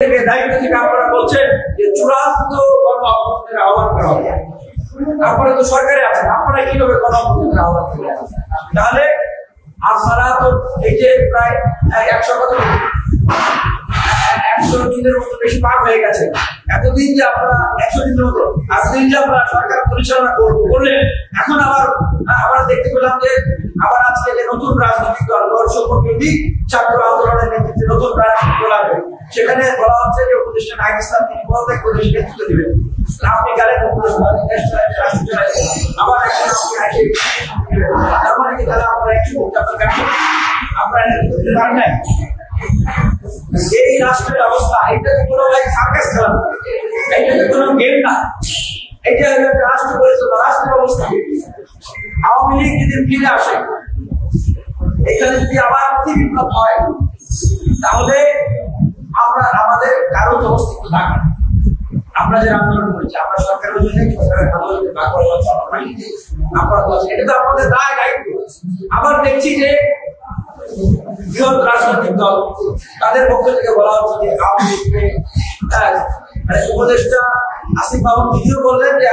দায়িত্ব থেকে আপনারা বলছেন যে চূড়ান্ত গণ-অভ্যুত্থানের আহ্বান করা হবে। আপনারা তো সরকারে আছেন, আপনারা কিভাবে গণ-অভ্যুত্থানের আহ্বান করবেন? তাহলে আপনারা তো এই যে প্রায় 100 দিনের মতো বেশি পার হয়ে গেছে। এতদিন যে আপনারা 100 দিনের মতো এতদিন যে আপনারা সরকার পরিচালনা করলেন, এখন আমরা দেখতে পেলাম যে আবার আজকে যে নতুন রাজনৈতিক দল দর্শক বিরোধী ছাত্র আন্দোলনের নেতৃত্বে নতুন রাজনৈতিক দল আসবে, সেখানে বলা হচ্ছে যে উপদেষ্টা নাহিদ ইসলাম তিনি পদত্যাগ করে নেতৃত্ব দিবেন। আপনি গেলেন আবার তার মানে কি তাহলে আমরা এই রাষ্ট্রের অবস্থা, এটা কোনো সার্কাস খেলা, এটা কোনো গেম না, এটা রাষ্ট্র পরিচালনা, রাষ্ট্রের অবস্থা। আওয়ামী লীগ যদি ফিরে আসে, এখানে যদি আবার বিপ্লব হয়, তাহলে আমরা আমাদের কারো অস্তিত্ব থাকবে। আমরা যে আন্দোলন করেছি, আমরা সরকারের জন্য সরকারের আন্দোলনের এটা তো আমাদের দায় দায়িত্ব। আবার দেখছি যে বৃহৎ রাজনৈতিক দল তাদের পক্ষ থেকে বলা হচ্ছে যে আওয়ামী লীগ উপদেষ্টা আসিফ মাহমুদ তিনিও বললেন যে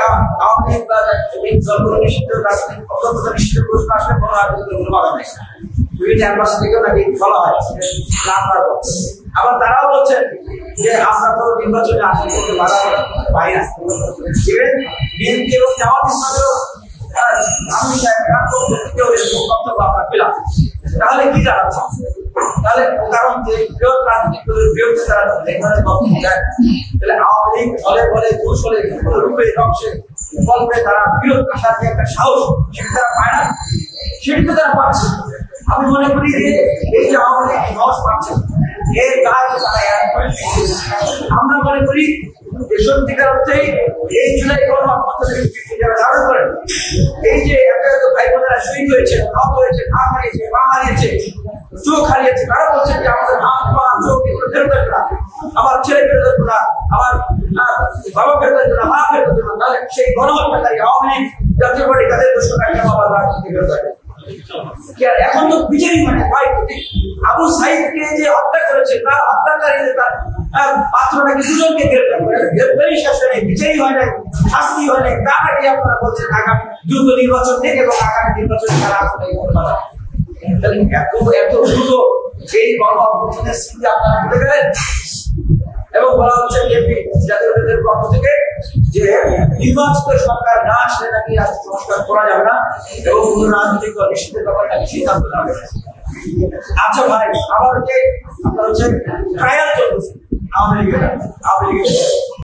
আওয়ামী লীগ দলগুলো নিষিদ্ধ রাজনৈতিক অন্তর্গত নিষিদ্ধ প্রশ্ন আসলে কোনো রাজনৈতিক বাধা নেই। বিভিন্ন অ্যাম্বাসি থেকেও নাকি বলা হয়। আবার তারাও বলছেন যে আমরা তো নির্বাচনে আসলে করতে বাধা পাই না। বিএনপি এবং জামাত ইসলামেরও আমি বক্তব্য আমরা পেলাম। তাহলে কি দাঁড়াচ্ছে? তাহলে কারণ যে বৃহৎ রাজনৈতিক দলের বিরুদ্ধে তারা এখানে বক্তব্য দেয়, তাহলে আওয়ামী লীগ দলে বলে কৌশলে রূপে অংশে গল্পে তারা বিরোধ আসার যে একটা সাহস, সেটা তারা পায় না, সেটি তো তারা পাচ্ছে। আমি মনে করি যে এই যে আওয়ামী লীগ সাহস পাচ্ছে, এর কাজ তারা আমরা মনে করি যে সত্যিকার অর্থেই এই জুলাই গণ-অভ্যুত্থানের যারা ধারণ করেন, এই যে ভাই বোনেরা শহীদ হয়েছে, আহত হয়েছে, হাত হারিয়েছে, পা হারিয়েছে, চোখ হারিয়েছে, তারা বলছেন যে আমাদের হাত পা চোখ এগুলো ফেরত আসবে না, আমার ছেলে ফেরত আসবে না, আমার বাবা ফেরত আসবে না, মা ফেরত আসবে না। তাহলে সেই গণহত্যাকারী আওয়ামী লীগ জাতীয় পার্টি তাদের দোষরা কেন আবার রাজনীতি ফেরত আসবে? এখন তো বিচারই মানে ভাই আবু সাইদকে যে হত্যা করেছে, তার হত্যাকারী তার পাত্রটাকে দুজনকে গ্রেপ্তারি শেষ হয় নাই, বিচারই হয় নাই, শাস্তি হয় নাই, তার আগে আপনারা বলছেন আগামী দ্রুত নির্বাচন থেকে এবং আগামী নির্বাচনে তারা আসলে এত দ্রুত এই গণ-অভ্যুত্থানের স্মৃতি আপনারা ভুলে গেলেন। এবং বলা হচ্ছে বিএনপি জাতীয়তাবাদের পক্ষ থেকে যে নির্বাচিত সরকার না আসলে নাকি রাষ্ট্র সংস্কার করা যাবে না এবং কোন রাজনৈতিক দল নিষিদ্ধের ব্যাপারে নাকি সিদ্ধান্ত নেওয়া যাবে। আচ্ছা ভাই, আবার যে আপনার হচ্ছে ট্রায়াল চলতেছে আওয়ামী লীগের